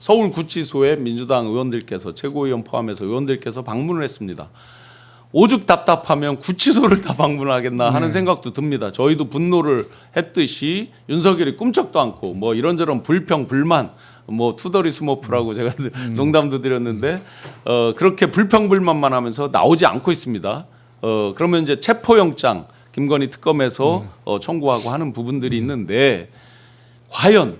서울구치소에 민주당 의원들께서 최고위원 포함해서 의원들께서 방문을 했습니다. 오죽 답답하면 구치소를 다 방문하겠나 하는 생각도 듭니다. 저희도 분노를 했듯이 윤석열이 꿈쩍도 않고 뭐 이런저런 불평 불만 뭐 투덜이 스머프라고 제가 농담도 드렸는데 그렇게 불평 불만만 하면서 나오지 않고 있습니다. 그러면 이제 체포영장 김건희 특검에서 청구하고 하는 부분들이 있는데 과연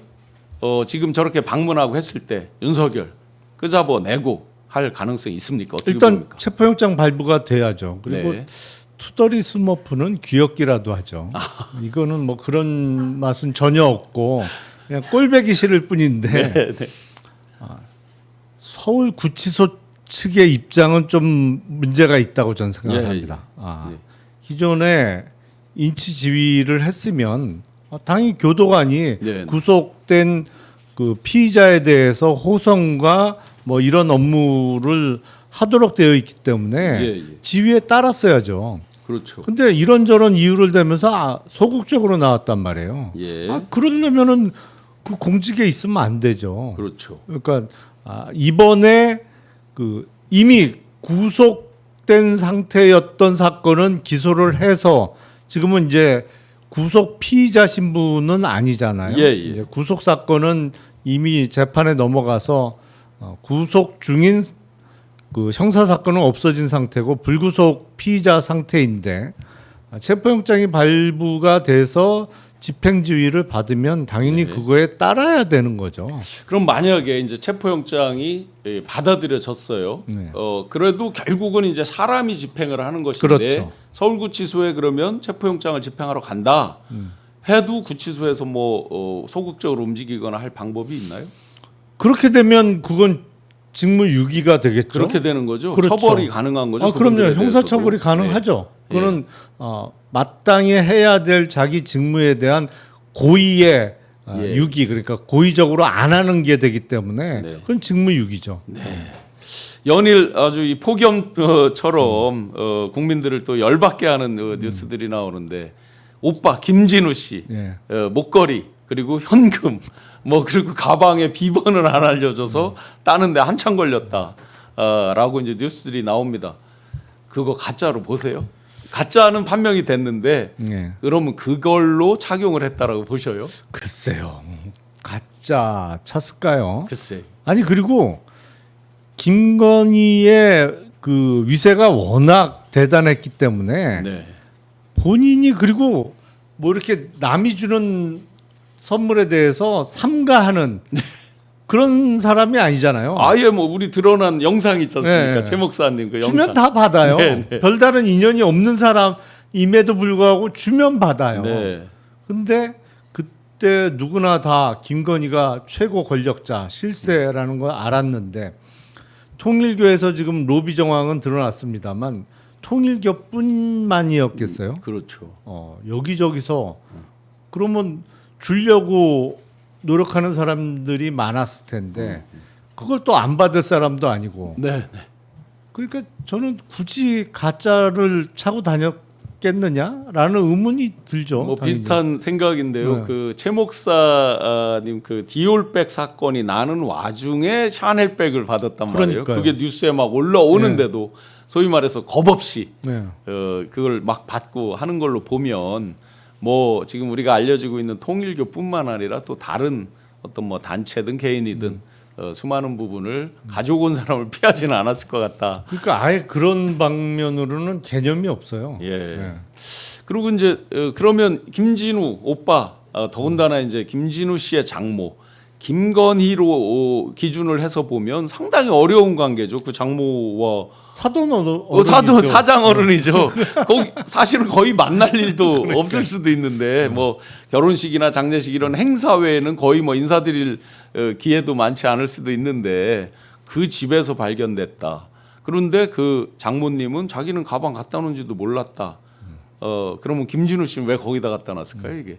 지금 저렇게 방문하고 했을 때 윤석열 끄잡아 내고 할 가능성이 있습니까? 어떻게 일단 봅니까? 체포영장 발부가 돼야죠. 그리고 네. 투덜이 스머프는 귀엽기라도 하죠. 이거는 뭐 그런 맛은 전혀 없고 그냥 꼴배기 싫을 뿐인데 네, 네. 서울 구치소 측의 입장은 좀 문제가 있다고 저는 생각합니다. 예. 기존에 인치 지휘를 했으면 당연히 교도관이 네. 구속된 그 피의자에 대해서 호송과 뭐 이런 업무를 하도록 되어 있기 때문에 예. 지휘에 따랐어야죠. 그렇죠. 근데 이런저런 이유를 대면서 소극적으로 나왔단 말이에요. 예. 그러려면은 그 공직에 있으면 안 되죠. 그렇죠. 그러니까 이번에 그 이미 구속된 상태였던 사건은 기소를 해서 지금은 이제 구속 피의자 신분은 아니잖아요. 예. 이제 구속 사건은 이미 재판에 넘어가서 구속 중인 그 형사 사건은 없어진 상태고 불구속 피의자 상태인데 체포영장이 발부가 돼서 집행지휘를 받으면 당연히 그거에 따라야 되는 거죠. 그럼 만약에 이제 체포영장이 받아들여졌어요. 네. 그래도 결국은 이제 사람이 집행을 하는 것인데 그렇죠. 서울구치소에 그러면 체포영장을 집행하러 간다 해도 구치소에서 뭐 소극적으로 움직이거나 할 방법이 있나요? 그렇게 되면 그건 직무유기가 되겠죠. 그렇게 되는 거죠. 그렇죠. 처벌이 가능한 거죠. 그럼요. 그분들에 형사처벌이 대해서도. 가능하죠. 네. 그거는 마땅히 해야 될 자기 직무에 대한 고의의 유기, 그러니까 고의적으로 안 하는 게 되기 때문에 네. 그건 직무유기죠. 연일 아주 이 폭염처럼 국민들을 또 열받게 하는 뉴스들이 나오는데 오빠 김진우 씨 예. 목걸이 그리고 현금 뭐 그리고 가방에 비번을 안 알려줘서 따는데 한참 걸렸다라고 이제 뉴스들이 나옵니다. 그거 가짜로 보세요. 가짜는 판명이 됐는데 예. 그러면 그걸로 착용을 했다라고 보셔요? 글쎄요. 가짜 찼을까요? 글쎄. 아니 그리고 김건희의 그 위세가 워낙 대단했기 때문에 네. 본인이 그리고 뭐 이렇게 남이 주는 선물에 대해서 삼가하는 그런 사람이 아니잖아요. 아예 뭐 우리 드러난 영상 있지 않습니까? 네. 최 목사님 그 영상. 주면 다 받아요. 네, 네. 별다른 인연이 없는 사람임에도 불구하고 주면 받아요. 네. 근데 그때 누구나 다 김건희가 최고 권력자 실세라는 걸 알았는데 통일교에서 지금 로비 정황은 드러났습니다만 통일교뿐만이었겠어요? 그렇죠. 여기저기서 그러면 주려고 노력하는 사람들이 많았을 텐데 그걸 또 안 받을 사람도 아니고 네. 네. 그러니까 저는 굳이 가짜를 차고 다녔겠느냐라는 의문이 들죠. 뭐 당연히. 비슷한 생각인데요. 네. 그 최 목사님 그 디올백 사건이 나는 와중에 샤넬백을 받았단 말이에요. 그러니까요. 그게 뉴스에 막 올라오는데도 소위 말해서 겁 없이 네. 그걸 막 받고 하는 걸로 보면 뭐 지금 우리가 알려지고 있는 통일교뿐만 아니라 또 다른 어떤 뭐 단체든 개인이든 수많은 부분을 가지고 온 사람을 피하지는 않았을 것 같다. 그러니까 아예 그런 방면으로는 개념이 없어요. 예. 네. 그리고 이제 그러면 김진우 오빠 더군다나 이제 김진우 씨의 장모 김건희로 기준을 해서 보면 상당히 어려운 관계죠. 그 장모와 사돈 사장 어른이죠. 거기 사실은 거의 만날 일도 없을 수도 있는데 뭐 결혼식이나 장례식 이런 행사 외에는 거의 뭐 인사드릴 기회도 많지 않을 수도 있는데 그 집에서 발견됐다. 그런데 그 장모님은 자기는 가방 갖다 놓은지도 몰랐다. 그러면 김진우 씨는 왜 거기다 갖다 놨을까요 이게?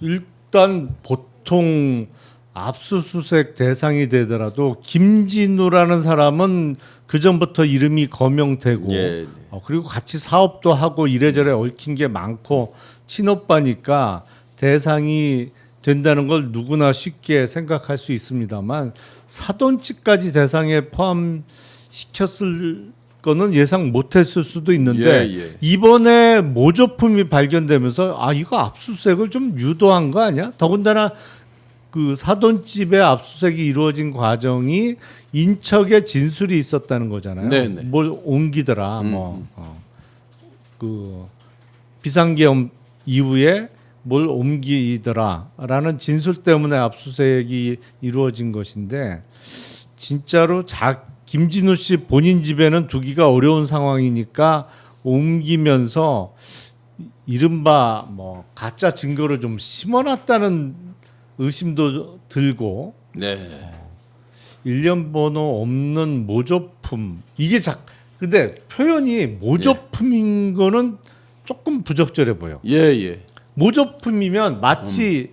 일단 보통 압수수색 대상이 되더라도 김진우라는 사람은 그 전부터 이름이 거명되고 예. 그리고 같이 사업도 하고 이래저래 얽힌 게 많고 친오빠니까 대상이 된다는 걸 누구나 쉽게 생각할 수 있습니다만 사돈집까지 대상에 포함시켰을 거는 예상 못했을 수도 있는데 예. 이번에 모조품이 발견되면서 아 이거 압수수색을 좀 유도한 거 아니야? 더군다나 그 사돈집의 압수수색이 이루어진 과정이 인척의 진술이 있었다는 거잖아요. 네네. 뭘 옮기더라 그 비상계엄 이후에 뭘 옮기더라라는 진술 때문에 압수수색이 이루어진 것인데 진짜로 김진우 씨 본인 집에는 두기가 어려운 상황이니까 옮기면서 이른바 뭐 가짜 증거를 좀 심어놨다는 의심도 들고 네. 일련 번호 없는 모조품 이게 근데 표현이 모조품인 거는 조금 부적절해 보여. 예. 모조품이면 마치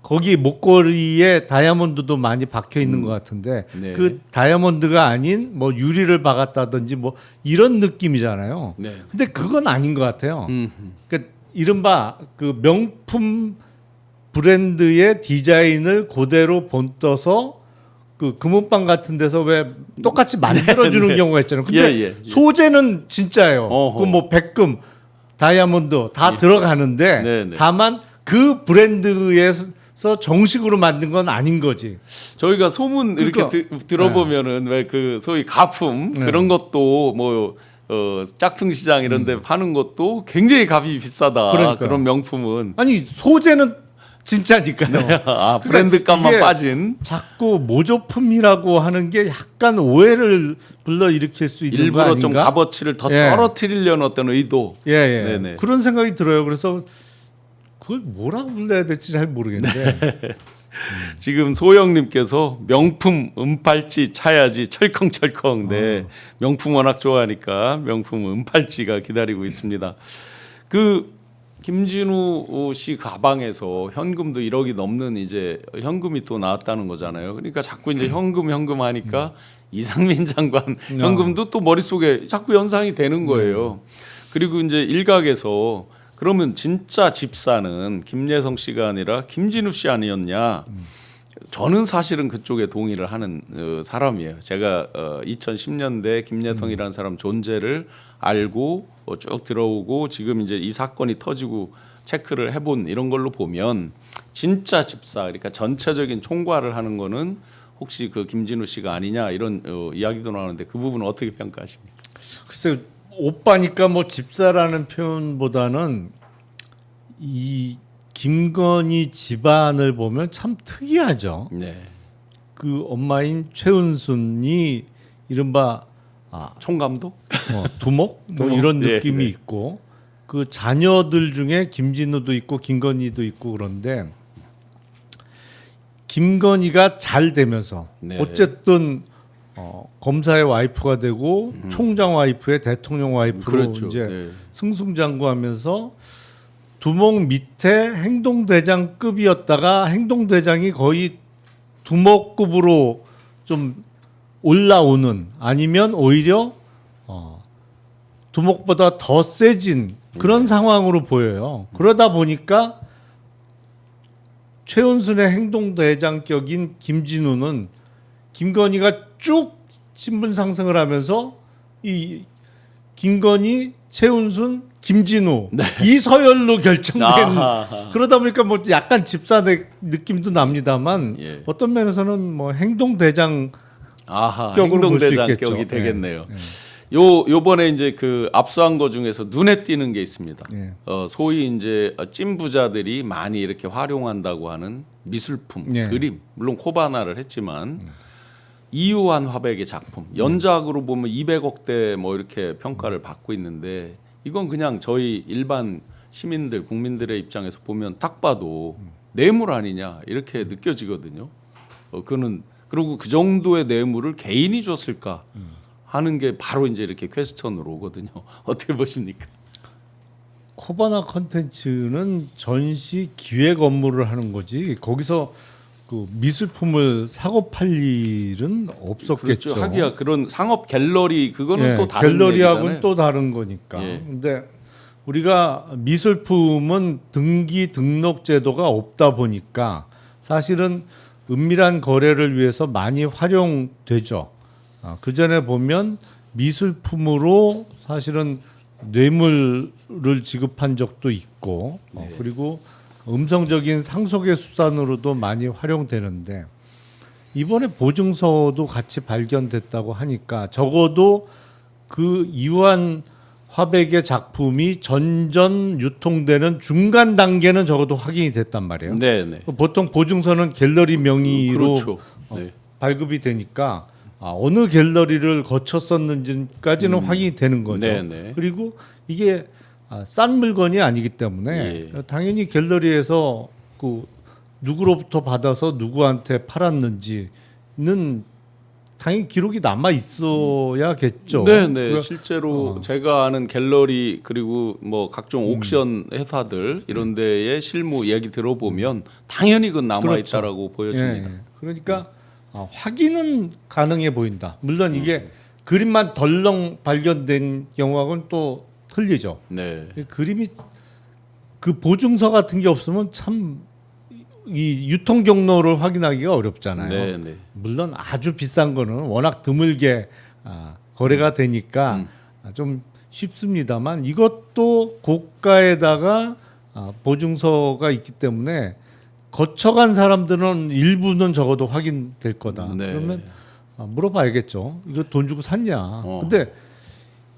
거기 목걸이에 다이아몬드도 많이 박혀 있는 것 같은데 네. 그 다이아몬드가 아닌 뭐 유리를 박았다든지 뭐 이런 느낌이잖아요. 네. 근데 그건 아닌 것 같아요. 그러니까 이른바 그 명품 브랜드의 디자인을 그대로 본떠서 그 금은방 같은 데서 왜 똑같이 만들어주는 네. 경우가 있잖아요. 근데 예. 소재는 진짜예요. 어허. 그 뭐 백금, 다이아몬드 다 들어가는데 네네. 다만 그 브랜드에서 정식으로 만든 건 아닌 거지. 저희가 소문 이렇게 들어보면은 왜 그 소위 가품 그런 것도 뭐 짝퉁 시장 이런 데 파는 것도 굉장히 값이 비싸다. 그러니까요. 그런 명품은 아니 소재는 진짜니까요. 아, 브랜드 값만 이게 빠진 자꾸 모조품이라고 하는 게 약간 오해를 불러일으킬 수 있는 거 일부러 아닌가? 좀 값어치를 더 예. 떨어뜨리려는 어떤 의도. 예. 네네. 그런 생각이 들어요. 그래서 그걸 뭐라고 불러야 될지 잘 모르겠는데. 지금 소영님께서 명품 은팔찌 차야지 철컹철컹. 네. 명품 워낙 좋아하니까 명품 은팔찌가 기다리고 있습니다. 그 김진우 씨 가방에서 현금도 1억이 넘는 이제 현금이 또 나왔다는 거잖아요. 그러니까 자꾸 이제 현금 하니까 이상민 장관 현금도 또 머릿속에 자꾸 연상이 되는 거예요. 그리고 이제 일각에서 그러면 진짜 집사는 김예성 씨가 아니라 김진우 씨 아니었냐? 저는 사실은 그쪽에 동의를 하는 사람이에요. 제가 2010년대 김예성이라는 사람 존재를 알고 쭉 들어오고 지금 이제 이 사건이 터지고 체크를 해본 이런 걸로 보면 진짜 집사 그러니까 전체적인 총괄을 하는 거는 혹시 그 김진우 씨가 아니냐 이런 이야기도 나오는데 그 부분은 어떻게 평가하십니까? 글쎄 오빠니까 뭐 집사라는 표현보다는 이 김건희 집안을 보면 참 특이하죠. 네. 그 엄마인 최은순이 이른바 총감독? 두목 뭐 두목? 이런 예, 느낌이 네. 있고 그 자녀들 중에 김진우도 있고 김건희도 있고 그런데 김건희가 잘 되면서 네. 어쨌든 검사의 와이프가 되고 총장 와이프의 대통령 와이프로 그렇죠. 이제 네. 승승장구하면서 두목 밑에 행동대장급이었다가 행동대장이 거의 두목급으로 좀 올라오는 아니면 오히려 두목보다 더 세진 그런 상황으로 보여요. 그러다 보니까 최은순의 행동대장격인 김진우는 김건희가 쭉 신분 상승을 하면서 이 김건희, 최은순, 김진우 이 서열로 결정된 아하하. 그러다 보니까 뭐 약간 집사 느낌도 납니다만 예. 어떤 면에서는 뭐 행동대장 아하, 격으로 볼수 있겠죠. 행동대장격이 되겠네요. 네. 요번에 이제 그 압수한 거 중에서 눈에 띄는 게 있습니다. 네. 소위 이제 찐 부자들이 많이 이렇게 활용한다고 하는 미술품, 네. 그림, 물론 코바나를 했지만 이유한 화백의 작품, 연작으로 보면 200억대 뭐 이렇게 평가를 받고 있는데 이건 그냥 저희 일반 시민들, 국민들의 입장에서 보면 딱 봐도 뇌물 아니냐 이렇게 느껴지거든요. 그는 그리고 그 정도의 뇌물을 개인이 줬을까 하는 게 바로 이제 이렇게 퀘스천으로 오거든요. 어떻게 보십니까? 코바나 컨텐츠는 전시 기획 업무를 하는 거지 거기서 그 미술품을 사고 팔 일은 없었겠죠. 그렇죠. 하기야 그런 상업 갤러리 그거는 또 다른 갤러리하고는 얘기잖아요. 또 다른 거니까. 예. 근데 우리가 미술품은 등기 등록 제도가 없다 보니까 사실은 은밀한 거래를 위해서 많이 활용되죠. 그 전에 보면 미술품으로 사실은 뇌물을 지급한 적도 있고 그리고 음성적인 상속의 수단으로도 많이 활용되는데 이번에 보증서도 같이 발견됐다고 하니까 적어도 그 이완 화백의 작품이 전전 유통되는 중간 단계는 적어도 확인이 됐단 말이에요. 네네. 보통 보증서는 갤러리 명의로 그렇죠. 네. 발급이 되니까 어느 갤러리를 거쳤었는지까지는 확인이 되는 거죠. 네네. 그리고 이게 싼 물건이 아니기 때문에 당연히 갤러리에서 그 누구로부터 받아서 누구한테 팔았는지는 당연히 기록이 남아 있어야겠죠. 네네. 실제로 제가 아는 갤러리 그리고 뭐 각종 옥션 회사들 이런 데의 실무 얘기 들어보면 당연히 그건 남아 있다라고 보여집니다. 예. 그러니까 확인은 가능해 보인다. 물론 이게 그림만 덜렁 발견된 경우하고는 또 틀리죠. 네. 그림이 그 보증서 같은 게 없으면 참 이 유통 경로를 확인하기가 어렵잖아요. 네네. 물론 아주 비싼 거는 워낙 드물게 거래가 되니까 좀 쉽습니다만 이것도 고가에다가 보증서가 있기 때문에 거쳐간 사람들은 일부는 적어도 확인될 거다. 네. 그러면 물어봐야겠죠. 이거 돈 주고 샀냐? 근데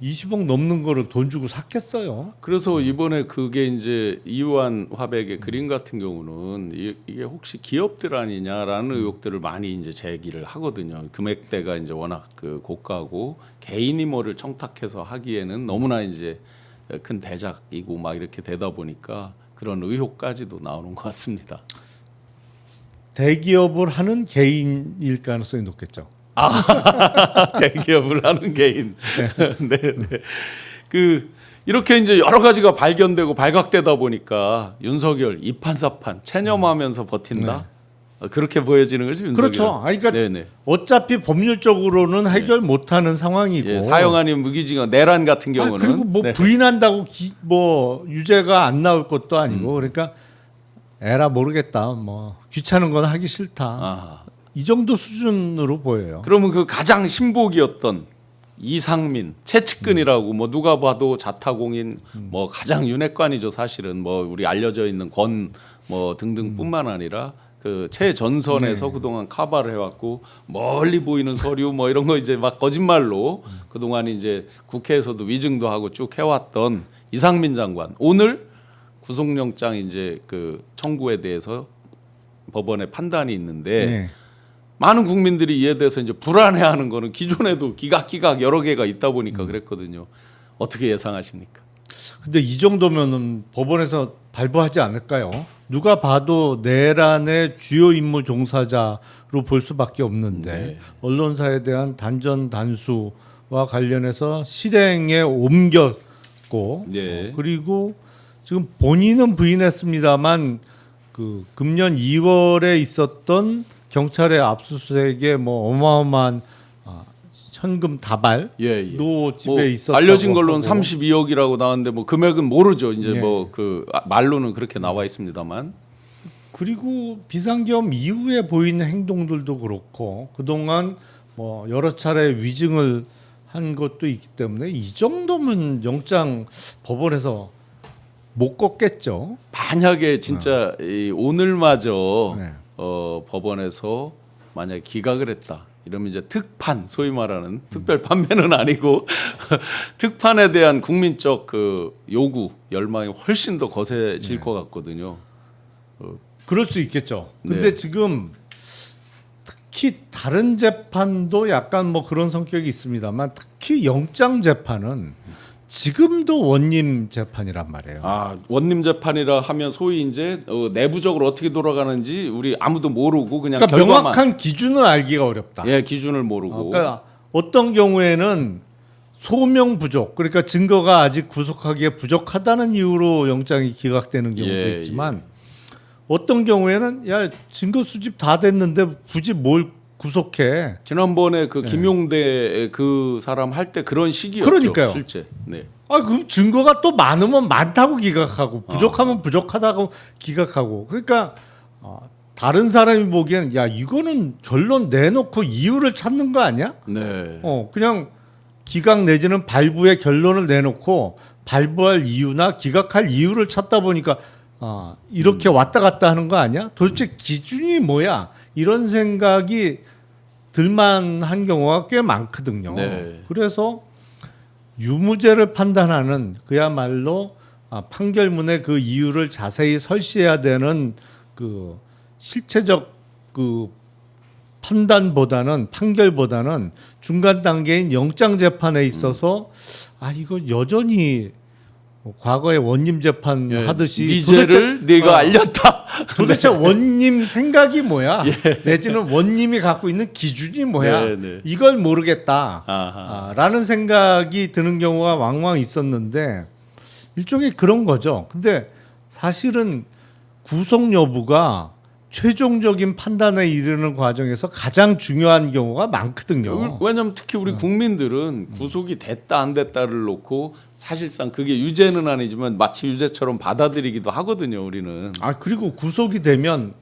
20억 넘는 거를 돈 주고 샀겠어요? 그래서 이번에 그게 이제 이완 화백의 그림 같은 경우는 이게 혹시 기업들 아니냐라는 의혹들을 많이 이제 제기를 하거든요. 금액대가 이제 워낙 그 고가고 개인이 뭐를 청탁해서 하기에는 너무나 이제 큰 대작이고 막 이렇게 되다 보니까 그런 의혹까지도 나오는 것 같습니다. 대기업을 하는 개인일 가능성이 높겠죠. 대기업을 하는 개인. 네, 네. 그 이렇게 이제 여러 가지가 발견되고 발각되다 보니까 윤석열 이판사판 체념하면서 버틴다. 그렇게 보여지는 거죠, 윤석열. 그렇죠. 그러니까 네네. 어차피 법률적으로는 해결 못하는 상황이고 예, 사형 아닌 무기징역 내란 같은 경우는 그리고 뭐 네. 부인한다고 뭐 유죄가 안 나올 것도 아니고 그러니까 에라 모르겠다. 뭐 귀찮은 건 하기 싫다. 아. 이 정도 수준으로 보여요. 그러면 그 가장 신복이었던 이상민, 최측근이라고 뭐 누가 봐도 자타공인 뭐 가장 윤핵관이죠 사실은 뭐 우리 알려져 있는 권 뭐 등등뿐만 아니라 그 최전선에서 그동안 카바를 해왔고 멀리 보이는 서류 뭐 이런 거 이제 막 거짓말로 그동안 이제 국회에서도 위증도 하고 쭉 해왔던 이상민 장관 오늘 구속영장 이제 그 청구에 대해서 법원의 판단이 있는데. 네. 많은 국민들이 이에 대해서 이제 불안해하는 거는 기존에도 기각 여러 개가 있다 보니까 그랬거든요. 어떻게 예상하십니까? 근데 이 정도면은 법원에서 발부하지 않을까요? 누가 봐도 내란의 주요 임무 종사자로 볼 수밖에 없는데 네. 언론사에 대한 단전 단수와 관련해서 실행에 옮겼고 네. 그리고 지금 본인은 부인했습니다만 그 금년 2월에 있었던 경찰의 압수수색에 뭐 어마어마한 현금 다발도 집에 뭐 있었다고 알려진 걸로는 하고. 32억이라고 나왔는데 뭐 금액은 모르죠. 이제 네. 뭐 그 말로는 그렇게 나와 있습니다만. 그리고 비상계엄 이후에 보이는 행동들도 그렇고 그동안 뭐 여러 차례 위증을 한 것도 있기 때문에 이 정도면 영장 법원에서 못 걷겠죠. 만약에 진짜 이 오늘마저 네. 법원에서 만약에 기각을 했다. 이러면 이제 특판 소위 말하는 특별 판매는 아니고 특판에 대한 국민적 그 요구 열망이 훨씬 더 거세질 것 같거든요. 그럴 수 있겠죠. 근데 네. 지금 특히 다른 재판도 약간 뭐 그런 성격이 있습니다만 특히 영장 재판은 지금도 원님 재판이란 말이에요. 아 원님 재판이라 하면 소위 이제 내부적으로 어떻게 돌아가는지 우리 아무도 모르고 그냥 그러니까 결과만 명확한 기준을 알기가 어렵다. 예 기준을 모르고 그러니까 어떤 경우에는 소명 부족, 그러니까 증거가 아직 구속하기에 부족하다는 이유로 영장이 기각되는 경우도 있지만 어떤 경우에는 야 증거 수집 다 됐는데 굳이 뭘 구속해. 지난번에 그 김용대 그 사람 할 때 그런 시기였죠. 그러니까요. 실제. 네. 아, 그럼 증거가 또 많으면 많다고 기각하고 부족하면 부족하다고 기각하고. 그러니까 다른 사람이 보기엔 야 이거는 결론 내놓고 이유를 찾는 거 아니야? 네. 그냥 기각 내지는 발부의 결론을 내놓고 발부할 이유나 기각할 이유를 찾다 보니까 이렇게 왔다 갔다 하는 거 아니야? 도대체 기준이 뭐야? 이런 생각이 들만한 경우가 꽤 많거든요. 네. 그래서 유무죄를 판단하는 그야말로 판결문의 그 이유를 자세히 설시해야 되는 그 실체적 그 판결보다는 중간 단계인 영장 재판에 있어서 이거 여전히 과거에 원님 재판 예, 하듯이 미제를 네가 알렸다. 도대체 원님 생각이 뭐야? 내지는 원님이 갖고 있는 기준이 뭐야? 네, 네. 이걸 모르겠다. 아하. 라는 생각이 드는 경우가 왕왕 있었는데 일종의 그런 거죠. 근데 사실은 구속 여부가 최종적인 판단에 이르는 과정에서 가장 중요한 경우가 많거든요. 왜냐하면 특히 우리 국민들은 구속이 됐다 안 됐다를 놓고 사실상 그게 유죄는 아니지만 마치 유죄처럼 받아들이기도 하거든요. 우리는. 그리고 구속이 되면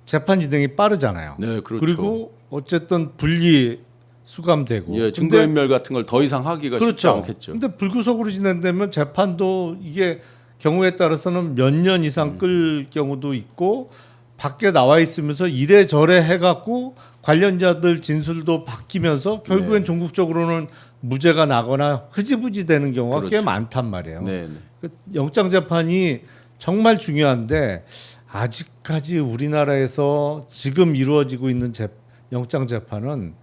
재판 진행이 빠르잖아요. 네, 그렇죠. 그리고 어쨌든 분리 수감되고. 예, 증거인멸 같은 걸 더 이상 하기가 쉽지 그렇죠. 않겠죠. 근데 불구속으로 진행되면 재판도 이게 경우에 따라서는 몇 년 이상 끌 경우도 있고 밖에 나와 있으면서 이래저래 해갖고 관련자들 진술도 바뀌면서 결국엔 네. 종국적으로는 무죄가 나거나 흐지부지 되는 경우가 꽤 그렇죠. 많단 말이에요. 네, 네. 그 영장 재판이 정말 중요한데 아직까지 우리나라에서 지금 이루어지고 있는 영장 재판은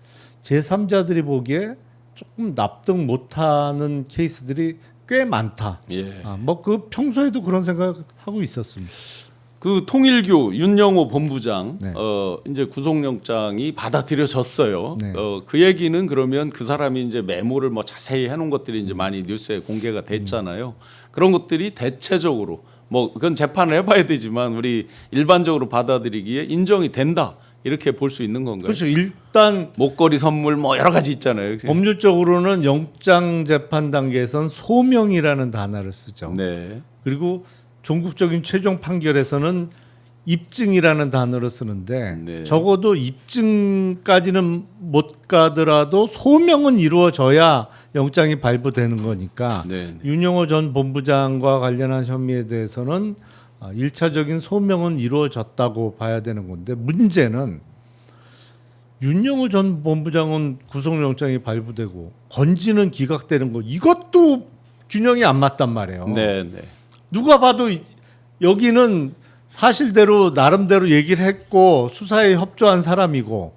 제3자들이 보기에 조금 납득 못하는 케이스들이 꽤 많다. 예. 뭐 그 평소에도 그런 생각하고 있었습니다. 그 통일교 윤영호 본부장 네. 이제 구속영장이 받아들여졌어요. 네. 그 얘기는 그러면 그 사람이 이제 메모를 뭐 자세히 해놓은 것들이 이제 많이 뉴스에 공개가 됐잖아요. 그런 것들이 대체적으로 뭐 그건 재판을 해봐야 되지만 우리 일반적으로 받아들이기에 인정이 된다 이렇게 볼 수 있는 건가요? 그렇죠. 일단 목걸이 선물 뭐 여러 가지 있잖아요. 법률적으로는 영장 재판 단계에선 소명이라는 단어를 쓰죠. 네. 그리고 종국적인 최종 판결에서는 입증이라는 단어를 쓰는데 네. 적어도 입증까지는 못 가더라도 소명은 이루어져야 영장이 발부되는 거니까 네. 윤영호 전 본부장과 관련한 혐의에 대해서는 1차적인 소명은 이루어졌다고 봐야 되는 건데 문제는 윤영호 전 본부장은 구속영장이 발부되고 건지는 기각되는 거 이것도 균형이 안 맞단 말이에요. 네. 네. 누가 봐도 여기는 사실대로 나름대로 얘기를 했고 수사에 협조한 사람이고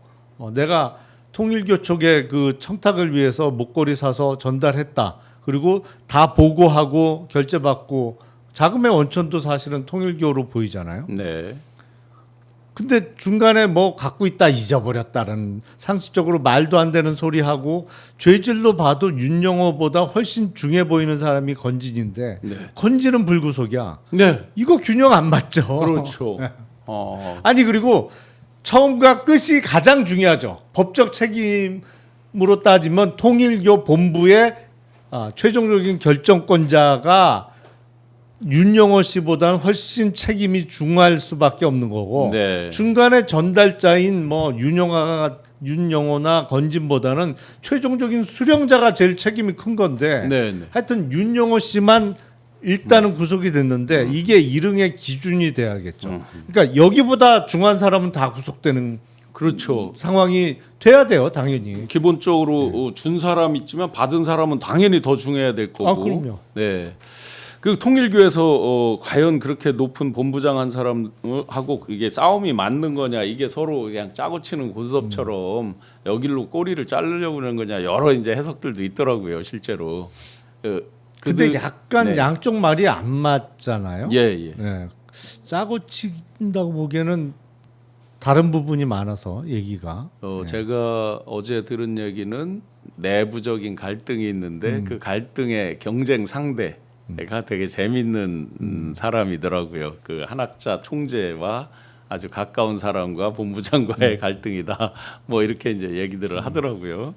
내가 통일교 쪽에 그 청탁을 위해서 목걸이 사서 전달했다. 그리고 다 보고하고 결제받고 자금의 원천도 사실은 통일교로 보이잖아요. 네. 근데 중간에 뭐 갖고 있다 잊어버렸다는 상식적으로 말도 안 되는 소리 하고 죄질로 봐도 윤영호보다 훨씬 중해 보이는 사람이 건진인데 네. 건진은 불구속이야. 네. 이거 균형 안 맞죠. 그렇죠. 아니 그리고 처음과 끝이 가장 중요하죠. 법적 책임으로 따지면 통일교 본부의 최종적인 결정권자가 윤영호 씨보다는 훨씬 책임이 중할 수밖에 없는 거고 네. 중간에 전달자인 뭐 윤영호나 건진보다는 최종적인 수령자가 제일 책임이 큰 건데 네. 네. 하여튼 윤영호 씨만 일단은 구속이 됐는데 이게 일응의 기준이 돼야겠죠. 그러니까 여기보다 중한 사람은 다 구속되는 그렇죠. 상황이 돼야 돼요, 당연히. 기본적으로 준 사람 있지만 받은 사람은 당연히 더 중해야 될 거고. 그럼요. 네. 그 통일교에서 과연 그렇게 높은 본부장 한 사람하고 이게 싸움이 맞는 거냐, 이게 서로 그냥 짜고 치는 고스톱처럼 여길로 꼬리를 자르려고 하는 거냐, 여러 이제 해석들도 있더라고요, 실제로. 근데 약간 네. 양쪽 말이 안 맞잖아요. 예, 예. 네. 짜고 친다고 보기에는 다른 부분이 많아서 얘기가. 제가 어제 들은 얘기는 내부적인 갈등이 있는데 그 갈등의 경쟁 상대가 되게 재밌는 사람이더라고요. 그 한학자 총재와 아주 가까운 사람과 본부장과의 갈등이다. 뭐 이렇게 이제 얘기들을 하더라고요.